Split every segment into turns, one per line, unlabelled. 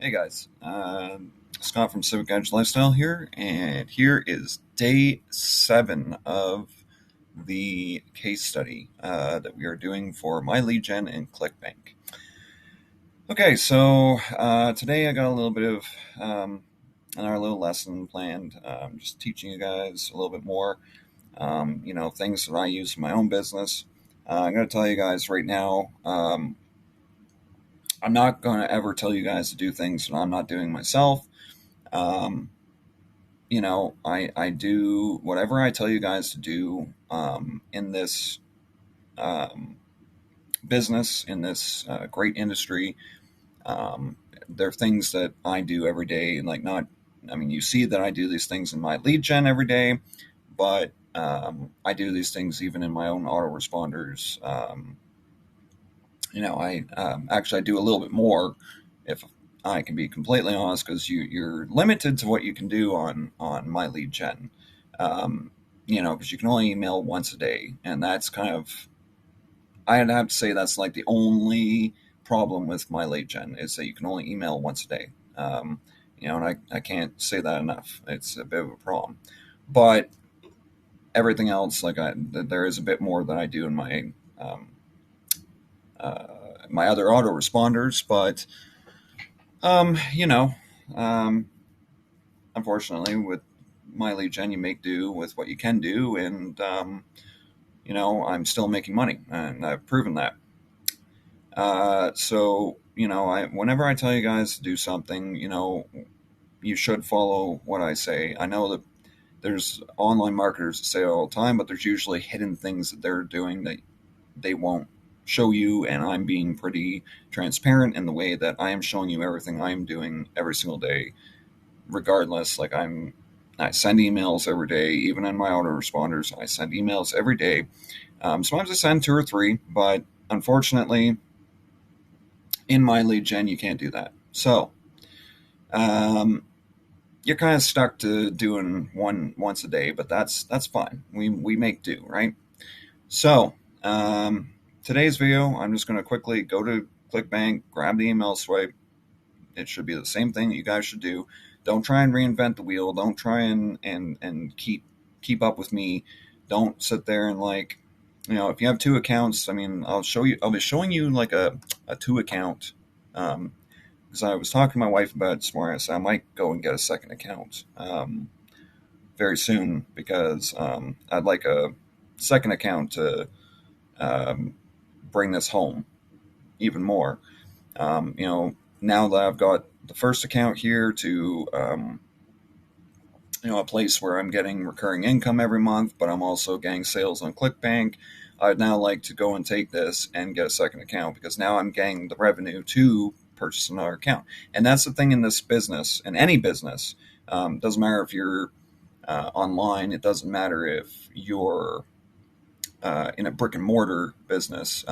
Hey guys, Scott from Civic Edge Lifestyle here, and here is day 7 of the case study that we are doing for My Lead Gen and ClickBank. Okay, so today I got a little bit of another little lesson planned, just teaching you guys a little bit more, things that I use in my own business. I'm going to tell you guys right now. I'm not going to ever tell you guys to do things that I'm not doing myself. Um, I do whatever I tell you guys to do in this um, business, in this great industry. Um, there are things that I do every day, and you see that I do these things in my lead gen every day, but I do these things even in my own autoresponders. I do a little bit more if I can be completely honest, because you're limited to what you can do on my lead gen. Because you can only email once a day, and that's kind of, I'd have to say that's like the only problem with my lead gen is that you can only email once a day. And I can't say that enough. It's a bit of a problem, but everything else, there is a bit more that I do in um, uh, my other autoresponders, but um, you know, um, unfortunately, with my lead gen, you make do with what you can do, and I'm still making money, and I've proven that. Whenever I tell you guys to do something, you should follow what I say. I know that there's online marketers that say it all the time, but there's usually hidden things that they're doing that they won't show you, and I'm being pretty transparent in the way that I am showing you everything I'm doing every single day, regardless. I send emails every day, even in my autoresponders. I send emails every day. Sometimes I send two or three, but unfortunately, in my lead gen, you can't do that. So um, you're kind of stuck to doing one once a day, but that's fine. We make do, right? So today's video, I'm just going to quickly go to ClickBank, grab the email swipe. It should be the same thing that you guys should do. Don't try and reinvent the wheel. Don't try and keep up with me. Don't sit there and if you have two accounts, I'll be showing you like a two account. Because I was talking to my wife about it this morning. I said I might go and get a second account very soon, because I'd like a second account to um, bring this home even more. Um, you know, Now that I've got the first account here to a place where I'm getting recurring income every month, but I'm also getting sales on ClickBank, I'd now like to go and take this and get a second account, because now I'm getting the revenue to purchase another account. And that's the thing in this business, in any business. Doesn't matter if you're online. It doesn't matter if you're in a brick and mortar business.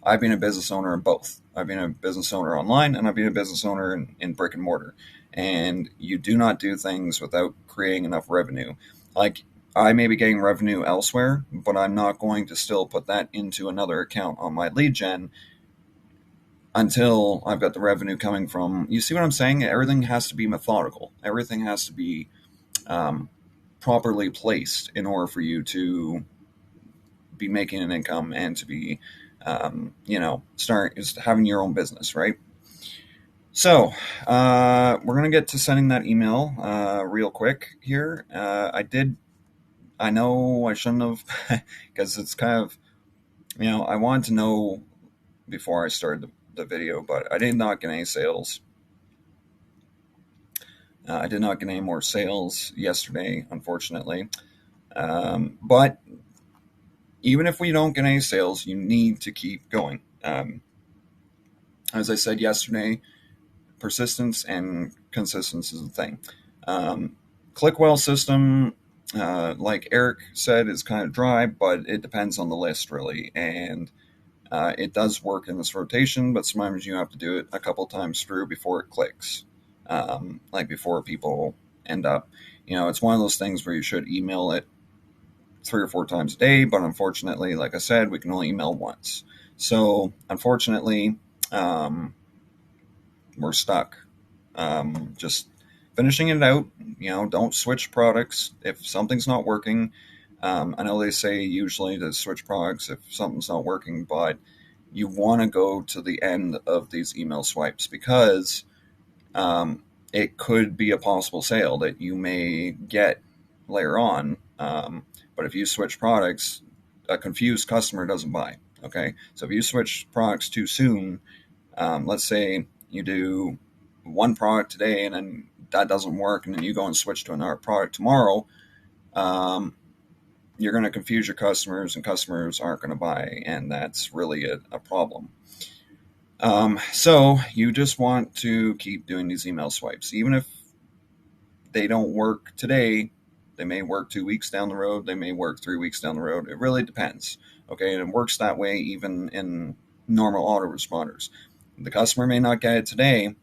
I've been a business owner in both. I've been a business owner online, and I've been a business owner in brick and mortar. And you do not do things without creating enough revenue. Like, I may be getting revenue elsewhere, but I'm not going to still put that into another account on my lead gen until I've got the revenue coming from. You see what I'm saying? Everything has to be methodical. Everything has to be um, properly placed in order for you to be making an income and to be, start is having your own business, right? So we're gonna get to sending that email real quick here. I know I shouldn't have, because it's kind of, I wanted to know before I started the video, but I did not get any sales. I did not get any more sales yesterday, unfortunately. But even if we don't get any sales, you need to keep going. As I said yesterday, persistence and consistency is the thing. Clickwell system, like Eric said, is kind of dry, but it depends on the list, really. And it does work in this rotation, but sometimes you have to do it a couple times through before it clicks, before people end up. It's one of those things where you should email it 3 or 4 times a day, but unfortunately, like I said, we can only email once. So unfortunately, we're stuck. Just finishing it out. Don't switch products if something's not working. I know they say usually to switch products if something's not working, but you want to go to the end of these email swipes because it could be a possible sale that you may get later on. But if you switch products, a confused customer doesn't buy. Okay, so if you switch products too soon, let's say you do one product today and then that doesn't work, and then you go and switch to another product tomorrow, you're going to confuse your customers, and customers aren't going to buy, and that's really a problem. So you just want to keep doing these email swipes, even if they don't work today. They may work 2 weeks down the road. They may work 3 weeks down the road. It really depends. Okay, and it works that way even in normal autoresponders. The customer may not get it today,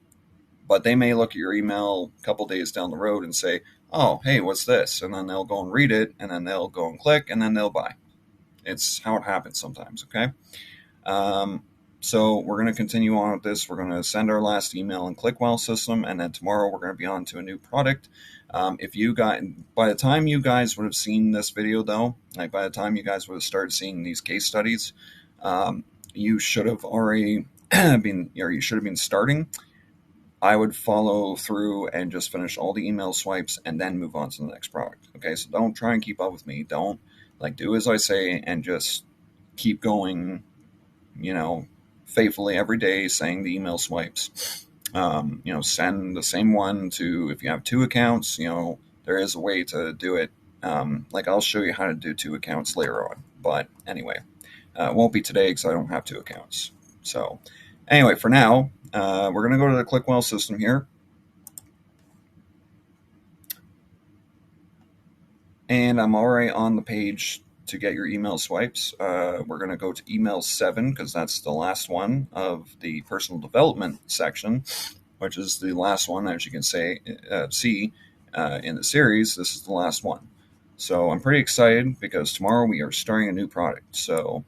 but they may look at your email a couple days down the road and say, "Oh, hey, what's this?" And then they'll go and read it, and then they'll go and click, and then they'll buy. It's how it happens sometimes. Okay. So we're going to continue on with this. We're going to send our last email in ClickWell system, and then tomorrow we're going to be on to a new product. By the time you guys would have seen this video, though, like by the time you guys would have started seeing these case studies, you should have already you should have been starting. I would follow through and just finish all the email swipes and then move on to the next product. Okay, so don't try and keep up with me. Don't do as I say and just keep going, faithfully every day saying the email swipes. Send the same one to, if you have 2 accounts, there is a way to do it. I'll show you how to do 2 accounts later on. But anyway, it won't be today because I don't have 2 accounts. So anyway, for now, we're going to go to the ClickWell system here. And I'm already on the page to get your email swipes. We're going to go to email 7 because that's the last one of the personal development section, which is the last one, as you can see in the series. This is the last one. So I'm pretty excited because tomorrow we are starting a new product. So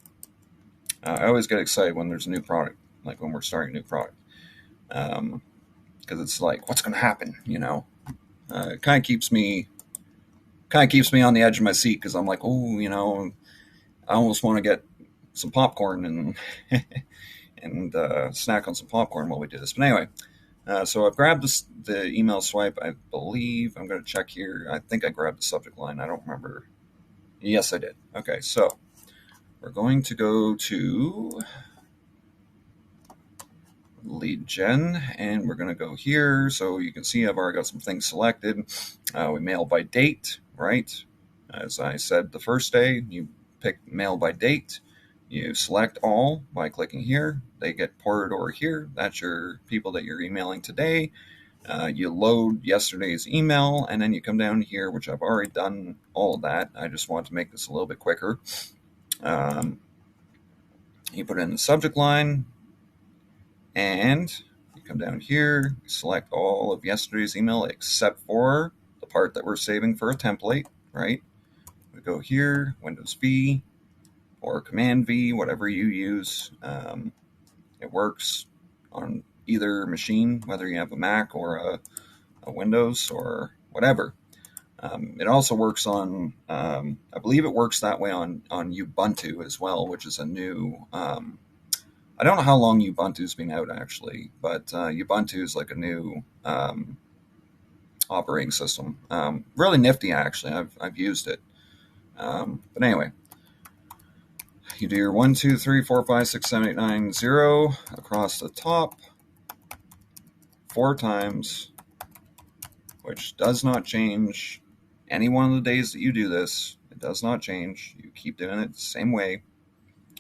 I always get excited when there's a new product, like when we're starting a new product, because it's like, what's going to happen? It kind of keeps me on the edge of my seat because I'm like, I almost want to get some popcorn and and snack on some popcorn while we do this. But anyway, so I've grabbed the email swipe. I believe I'm going to check here. I think I grabbed the subject line. I don't remember. Yes, I did. Okay, so we're going to go to lead gen, and we're going to go here. So you can see I've already got some things selected. We mail by date, right? As I said the first day, you pick mail by date. You select all by clicking here. They get ported over here. That's your people that you're emailing today. You load yesterday's email, and then you come down here, which I've already done all of that. I just want to make this a little bit quicker. You put in the subject line, and you come down here, select all of yesterday's email except for the part that we're saving for a template, right? We go here, Windows V or Command V, whatever you use. It works on either machine, whether you have a Mac or a Windows or whatever. It also works on, I believe it works that way on Ubuntu as well, which is a new, I don't know how long Ubuntu's been out actually, but Ubuntu is like a new operating system. Really nifty actually. I've used it. But anyway, you do your 1, 2, 3, 4, 5, 6, 7, 8, 9, 0 across the top 4 times, which does not change any one of the days that you do this. It does not change. You keep doing it the same way.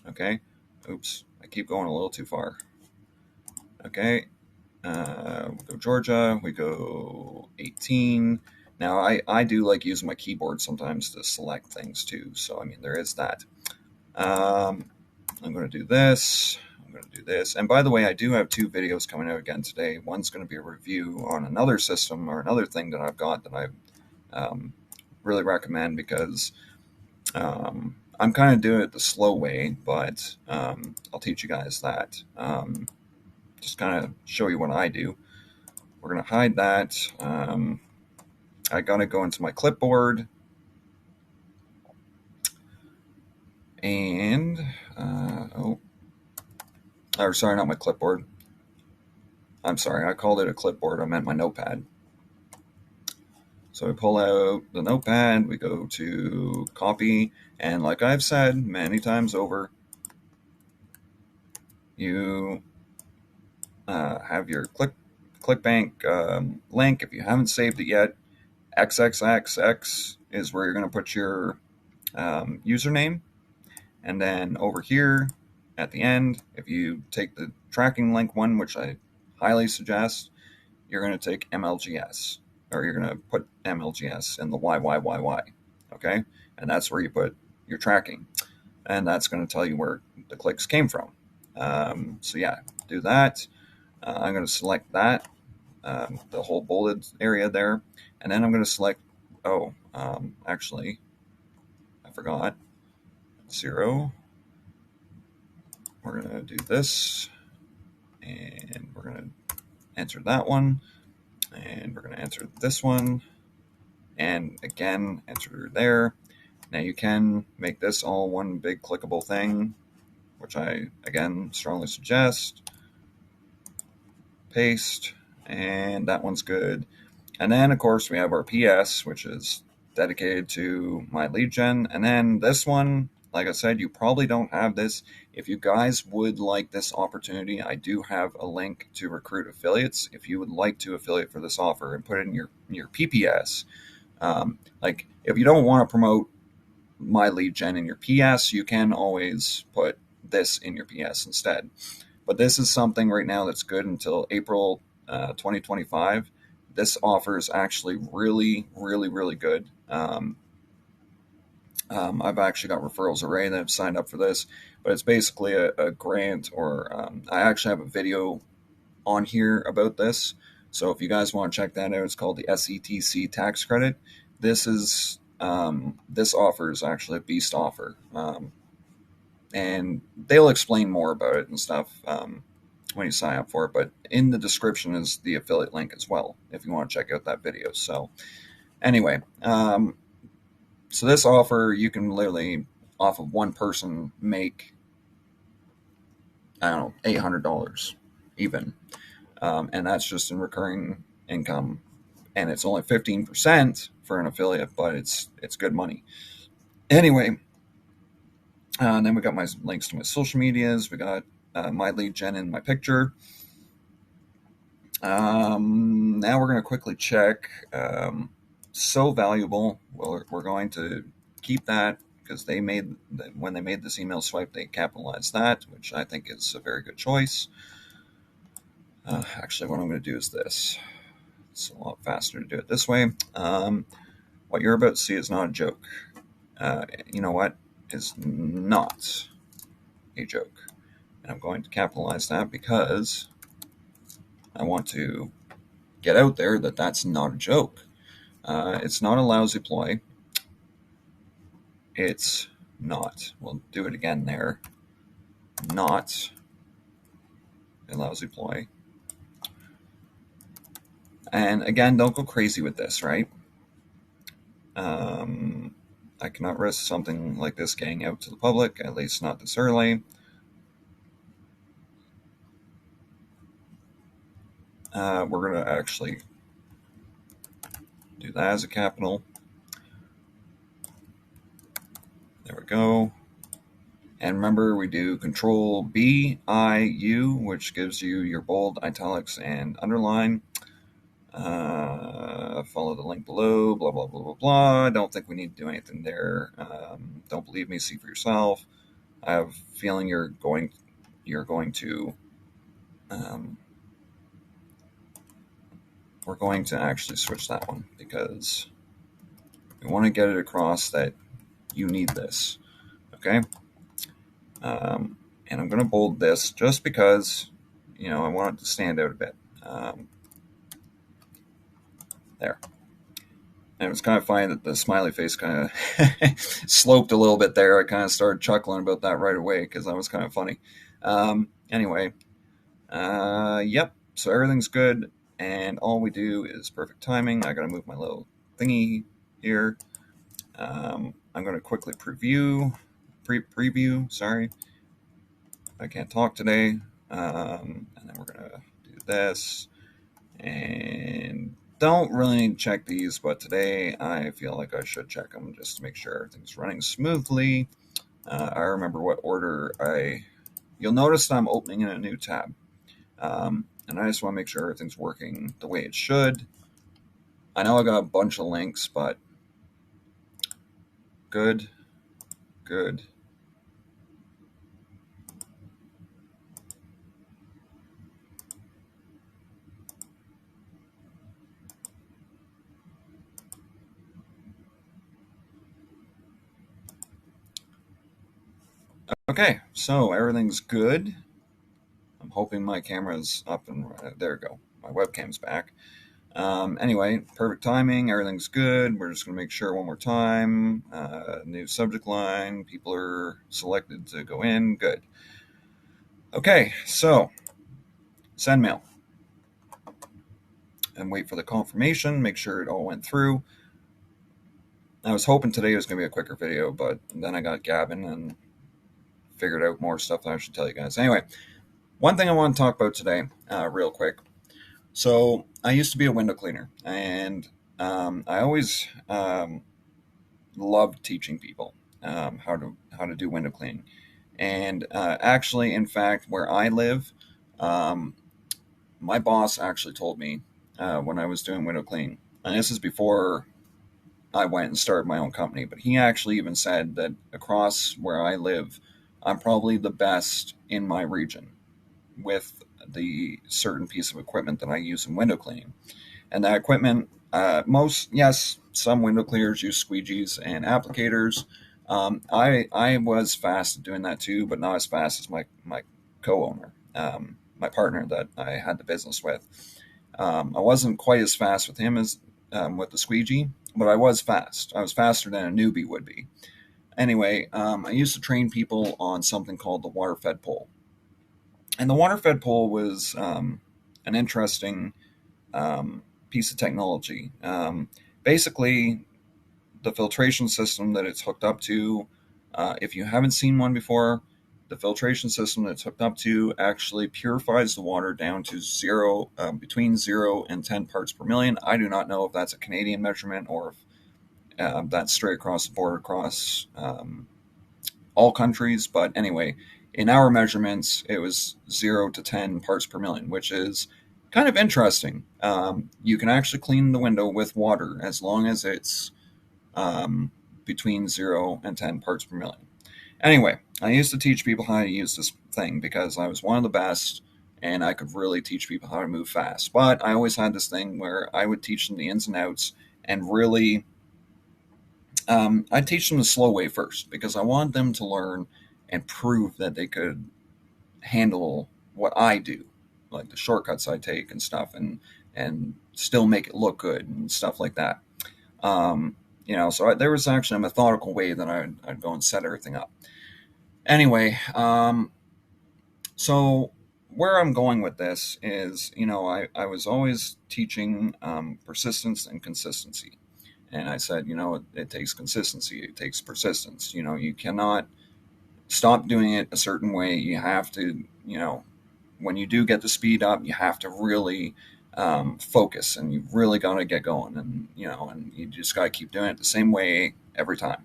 Okay. Oops. I keep going a little too far. Okay. We go Georgia. We go 18. Now, I do like using my keyboard sometimes to select things too. So, I mean, there is that. I'm going to do this. I'm going to do this. And by the way, I do have 2 videos coming out again today. One's going to be a review on another system or another thing that I've got that I really recommend because I'm kind of doing it the slow way, but I'll teach you guys that. Just kind of show you what I do. We're going to hide that. I got to go into my clipboard. And, sorry, not my clipboard. I'm sorry, I called it a clipboard. I meant my notepad. So we pull out the notepad, we go to copy, and like I've said many times over, you have your ClickBank link. If you haven't saved it yet, XXXX is where you're going to put your username. And then over here at the end, if you take the tracking link one, which I highly suggest, you're going to take MLGS, or you're going to put MLGS in the YYYY, okay? And that's where you put your tracking. And that's going to tell you where the clicks came from. So yeah, do that. I'm going to select that, the whole bolded area there. And then I'm going to select, actually, I forgot, 0. We're going to do this, and we're going to enter that one, and we're going to enter this one, and again, enter there. Now you can make this all one big clickable thing, which I, again, strongly suggest. Paste, and that one's good. And then, of course, we have our PS, which is dedicated to my lead gen. And then this one, like I said, you probably don't have this. If you guys would like this opportunity, I do have a link to recruit affiliates. If you would like to affiliate for this offer and put it in your PPS, like if you don't want to promote my lead gen in your PS, you can always put this in your PS instead. But this is something right now that's good until April 2025. This offer is actually really, really, really good. I've actually got referrals already that have signed up for this, but it's basically a grant, or I actually have a video on here about this. So if you guys want to check that out, it's called the SETC tax credit. This offer is actually a beast offer. And they'll explain more about it and stuff when you sign up for it. But in the description is the affiliate link as well, if you want to check out that video. So anyway, so this offer, you can literally, off of one person, make, I don't know, $800 even. And that's just in recurring income. And it's only 15% for an affiliate, but it's good money. Anyway, and then we got my links to my social medias. We got my lead gen in my picture. Now we're going to quickly check. So valuable. Well, we're going to keep that because when they made this email swipe, they capitalized that, which I think is a very good choice. Actually, what I'm going to do is this. It's a lot faster to do it this way. What you're about to see is not a joke. You know what? Is not a joke. And I'm going to capitalize that because I want to get out there that that's not a joke. It's not a lousy ploy. It's not. We'll do it again there. Not a lousy ploy. And again, don't go crazy with this, right? I cannot risk something like this getting out to the public, at least not this early. We're going to actually do that as a capital. There we go. And remember, we do Control B, I, U, which gives you your bold, italics, and underline. Follow the link below, blah, blah, blah, blah, blah. I don't think we need to do anything there. Don't believe me, see for yourself. I have a feeling you're going to we're going to actually switch that one because we want to get it across that you need this. Okay. And I'm going to bold this just because, I want it to stand out a bit. There. And it was kind of funny that the smiley face kind of sloped a little bit there. I kind of started chuckling about that right away because that was kind of funny. Anyway, yep. So everything's good. and all we do is perfect timing. I gotta move my little thingy here. I'm gonna quickly preview. Sorry, I can't talk today. And then we're gonna do this, and don't really need to check these, but today I feel like I should check them just to make sure everything's running smoothly. I remember what order you'll notice that I'm opening in a new tab. And I just want to make sure everything's working the way it should. I know I got a bunch of links, but good, good. Okay, so everything's good. I'm hoping my camera's up and there we go. My webcam's back. Anyway, perfect timing. Everything's good. We're just going to make sure one more time. New subject line. People are selected to go in. Good. Okay, so send mail and wait for the confirmation. Make sure it all went through. I was hoping today was going to be a quicker video, but then I got Gavin and figured out more stuff that I should tell you guys. Anyway, one thing I want to talk about today, real quick. So I used to be a window cleaner, and I always loved teaching people how to do window cleaning. And actually, in fact, where I live, um, my boss actually told me when I was doing window cleaning, and this is before I went and started my own company, but he actually even said that across where I live, I'm probably the best in my region with the certain piece of equipment that I use in window cleaning. And that equipment, yes, some window cleaners use squeegees and applicators. I was fast at doing that too, but not as fast as my co-owner, my partner that I had the business with. I wasn't quite as fast with him as with the squeegee, but I was fast. I was faster than a newbie would be. Anyway, I used to train people on something called the water fed pole. And the water fed pole was an interesting piece of technology. Basically, the filtration system that it's hooked up to, if you haven't seen one before, the filtration system that's hooked up to actually purifies the water down to zero, between 0 and 10 parts per million. I do not know if that's a Canadian measurement or if that's straight across the board across all countries. But anyway, in our measurements, it was 0 to 10 parts per million, which is kind of interesting. You can actually clean the window with water as long as it's between 0 and 10 parts per million. Anyway, I used to teach people how to use this thing because I was one of the best and I could really teach people how to move fast. But I always had this thing where I would teach them the ins and outs and really I'd teach them the slow way first because I wanted them to learn and prove that they could handle what I do, like the shortcuts I take and stuff, and still make it look good and stuff like that. So there was actually a methodical way that I'd go and set everything up. Anyway, so where I'm going with this is, I was always teaching persistence and consistency. And I said, it takes consistency, it takes persistence. You cannot stop doing it a certain way. You have to, when you do get the speed up, you have to really focus and you really got to get going. And you just got to keep doing it the same way every time.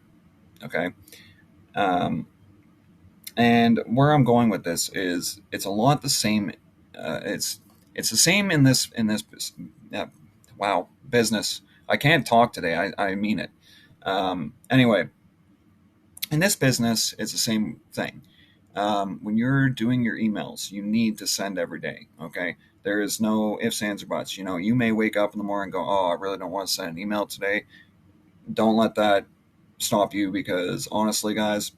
Okay. And where I'm going with this is it's a lot the same. It's the same in this wow, business. I can't talk today. I mean it. Anyway, in this business, it's the same thing. When you're doing your emails, you need to send every day. Okay, there is no ifs, ands, or buts. You may wake up in the morning and go, "Oh, I really don't want to send an email today." Don't let that stop you because honestly, guys,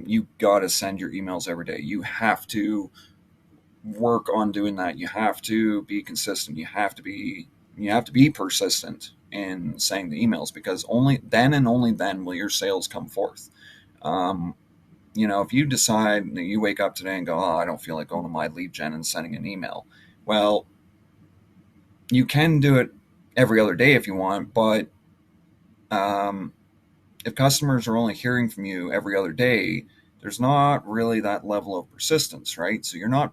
you got to send your emails every day. You have to work on doing that. You have to be consistent. You have to be persistent in saying the emails because only then and only then will your sales come forth. Um, if you decide that you wake up today and go, oh, I don't feel like going to my lead gen and sending an email. Well, You can do it every other day if you want, but um, if customers are only hearing from you every other day, there's not really that level of persistence, right? So you're not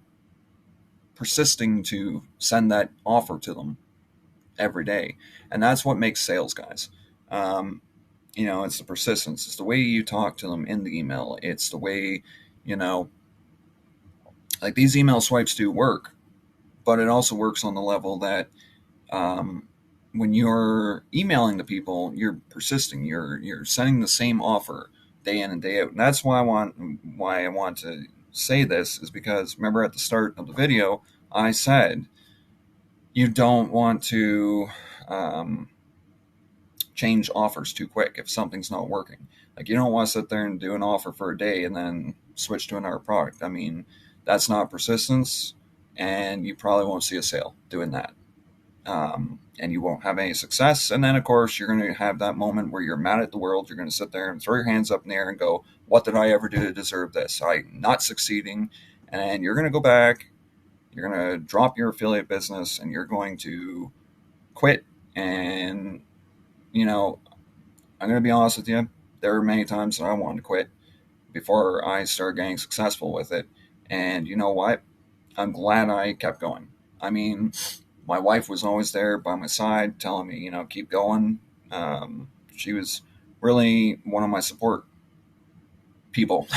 persisting to send that offer to them every day. And that's what makes sales, guys. Um, it's the persistence. It's the way you talk to them in the email. It's the way, you know, like these email swipes do work, but it also works on the level that um, when you're emailing the people, you're persisting. You're sending the same offer day in and day out. And that's why I want to say this is because remember at the start of the video, I said you don't want to um, change offers too quick if something's not working. Like you don't want to sit there and do an offer for a day and then switch to another product. I mean, that's not persistence, and you probably won't see a sale doing that. And you won't have any success. And then, of course, you're going to have that moment where you're mad at the world. You're going to sit there and throw your hands up in the air and go, "What did I ever do to deserve this? I'm not succeeding." And you're going to go back. You're going to drop your affiliate business, and you're going to quit. And you know, I'm going to be honest with you. There were many times that I wanted to quit before I started getting successful with it. And you know what? I'm glad I kept going. I mean, my wife was always there by my side, telling me, keep going. She was really one of my support people.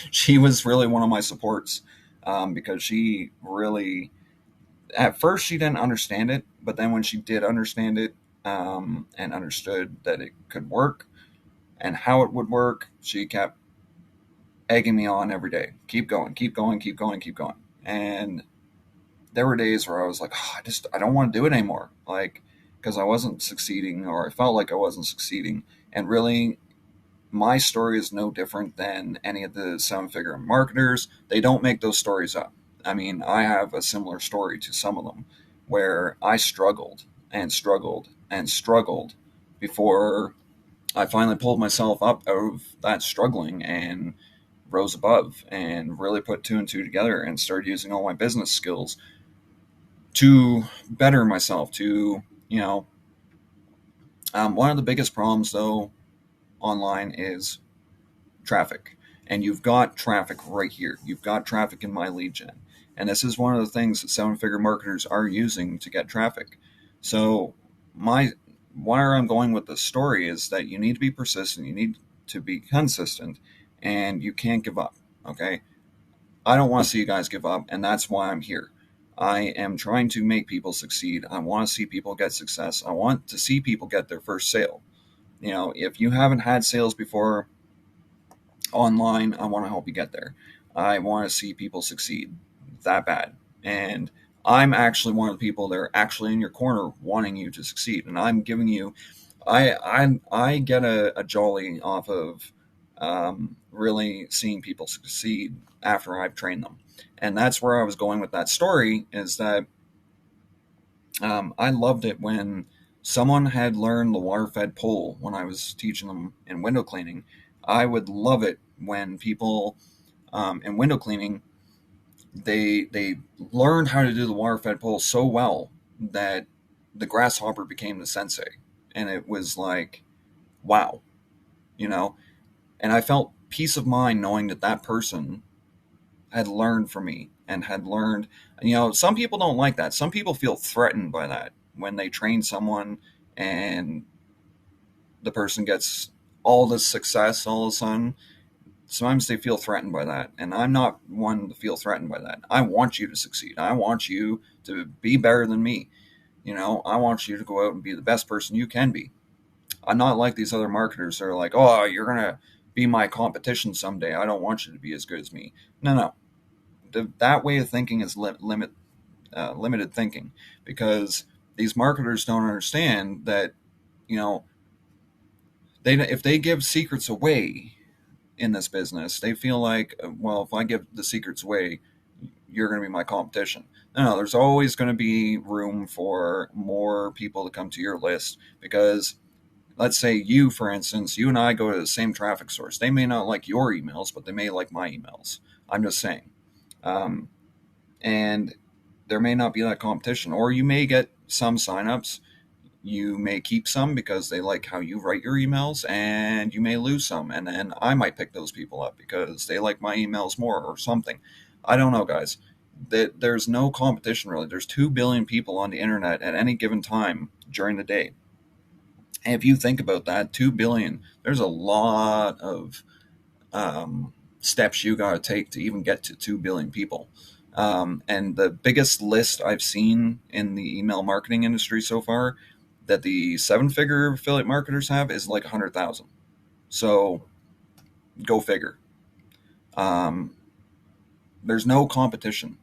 She was really one of my supports because she really, at first, she didn't understand it, but then when she did understand it and understood that it could work and how it would work, she kept egging me on every day. Keep going, keep going, keep going, keep going. And there were days where I was like, oh, I don't want to do it anymore. Like, because I wasn't succeeding or I felt like I wasn't succeeding. And really, my story is no different than any of the seven figure marketers. They don't make those stories up. I mean, I have a similar story to some of them where I struggled and struggled and struggled before I finally pulled myself up out of that struggling and rose above and really put two and two together and started using all my business skills to better myself. One of the biggest problems though online is traffic, and you've got traffic right here. You've got traffic in my lead gen, and this is one of the things that seven figure marketers are using to get traffic. So my where I'm going with this story is that you need to be persistent, you need to be consistent, and you can't give up. Okay, I don't want to see you guys give up, and that's why I'm here. I am trying to make people succeed. I want to see people get success. I want to see people get their first sale. If you haven't had sales before online, I want to help you get there. I want to see people succeed that bad. And I'm actually one of the people that are actually in your corner wanting you to succeed. And I'm giving you, I get a jolly off of really seeing people succeed after I've trained them. And that's where I was going with that story is that I loved it when someone had learned the water fed pole when I was teaching them in window cleaning. I would love it when people in window cleaning they learned how to do the water fed pole so well that the grasshopper became the sensei, and it was like, wow, you know. And I felt peace of mind knowing that that person had learned from me and had learned. Some people don't like that. Some people feel threatened by that when they train someone and the person gets all this success all of a sudden. Sometimes they feel threatened by that, and I'm not one to feel threatened by that. I want you to succeed. I want you to be better than me. I want you to go out and be the best person you can be. I'm not like these other marketers that are like, oh, you're gonna be my competition someday. I don't want you to be as good as me. No. That way of thinking is limited thinking, because these marketers don't understand that you know if they give secrets away in this business, they feel like, well, if I give the secrets away, you're going to be my competition. No, there's always going to be room for more people to come to your list, because let's say you, for instance, you and I go to the same traffic source. They may not like your emails, but they may like my emails. I'm just saying. And there may not be that competition, or you may get some signups. You may keep some because they like how you write your emails, and you may lose some, and then I might pick those people up because they like my emails more or something. I don't know, guys. There's no competition really. There's 2 billion people on the internet at any given time during the day. And if you think about that, 2 billion, there's a lot of steps you got to take to even get to 2 billion people. And the biggest list I've seen in the email marketing industry so far that the 7-figure affiliate marketers have is like 100,000. So go figure. Um, there's no competition,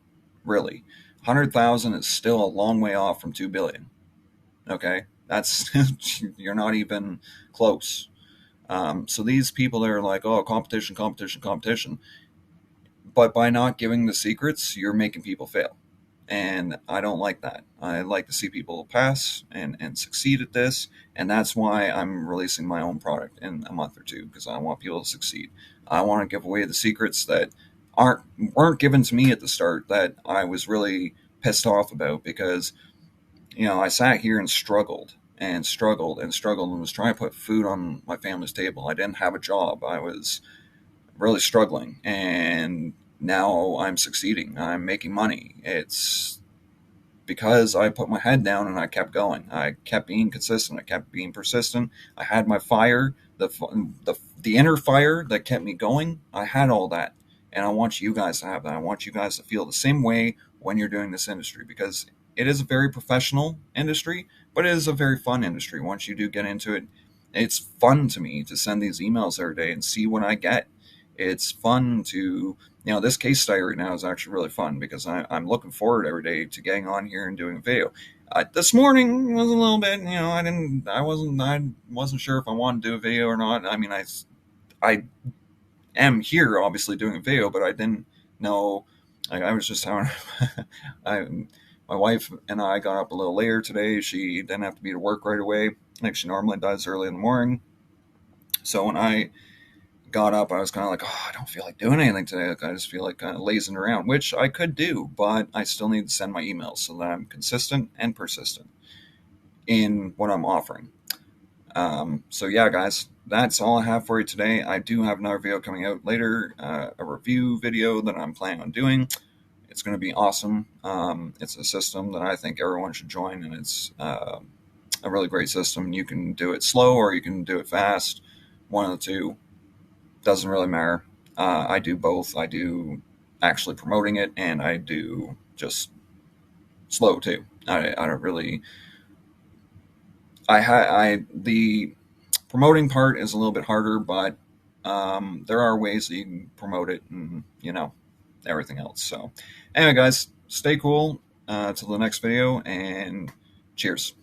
really. 100,000 is still a long way off from 2 billion. Okay? That's, you're not even close. So these people that are like, oh, competition, competition, competition. But by not giving the secrets, you're making people fail. And I don't like that. I like to see people pass and succeed at this. And that's why I'm releasing my own product in a month or two, because I want people to succeed. I want to give away the secrets that weren't given to me at the start, that I was really pissed off about, because I sat here and struggled and struggled and struggled and was trying to put food on my family's table. I didn't have a job. I was really struggling, and now I'm succeeding. I'm making money. It's because I put my head down and I kept going. I kept being consistent. I kept being persistent. I had my fire, the inner fire that kept me going. I had all that, and I want you guys to have that. I want you guys to feel the same way when you're doing this industry, because it is a very professional industry, but it is a very fun industry. Once you do get into it, it's fun to me to send these emails every day and see what I get. It's fun to, this case study right now is actually really fun, because I'm looking forward every day to getting on here and doing a video. This morning was a little bit, I wasn't sure if I wanted to do a video or not. I mean, I am here obviously doing a video, but I didn't know. I was just having, I, my wife and I got up a little later today. She didn't have to be to work right away like she normally does early in the morning. So when I got up, I was kind of like, oh, I don't feel like doing anything today. Like, I just feel like kind of lazing around, which I could do, but I still need to send my emails so that I'm consistent and persistent in what I'm offering. So yeah, guys, that's all I have for you today. I do have another video coming out later, a review video that I'm planning on doing. It's going to be awesome. It's a system that I think everyone should join, and it's a really great system. You can do it slow or you can do it fast. One of the two. Doesn't really matter. I do both. I do actually promoting it, and I do just slow too. I don't really. The promoting part is a little bit harder, but there are ways that you can promote it, and everything else. So, anyway, guys, stay cool till the next video, and cheers.